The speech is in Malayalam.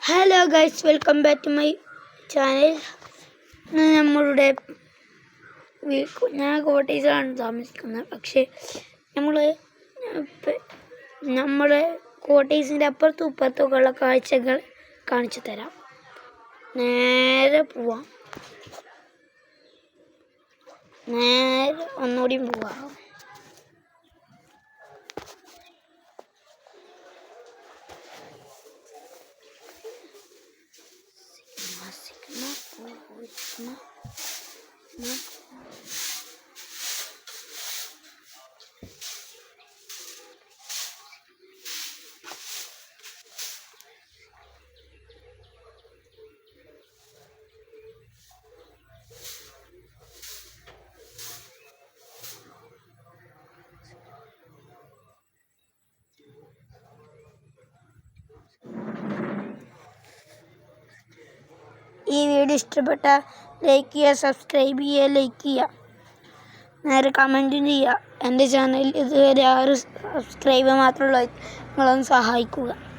Hello guys, welcome back to my channel. നമ്മളുടെ ഞാൻ കോട്ടേജിലാണ് താമസിക്കുന്നത്. പക്ഷേ നമ്മുടെ കോട്ടേജിൻ്റെ അപ്പുറത്തും ഇപ്പുറത്തും ഉള്ള കാഴ്ചകൾ കാണിച്ചു തരാം. നേരെ പോവാം, ഒന്നുകൂടിയും പോവാം. ഈ വീഡിയോ ഇഷ്ടപ്പെട്ടാൽ ലൈക്ക് ചെയ്യുക, സബ്സ്ക്രൈബ് ചെയ്യുക, ലൈക്ക് ചെയ്യുക, നേരെ കമൻറ്റും ചെയ്യുക. എൻ്റെ ചാനൽ ഇതുവരെ 6 സബ്സ്ക്രൈബ് മാത്രമുള്ള നിങ്ങളൊന്ന് സഹായിക്കുക.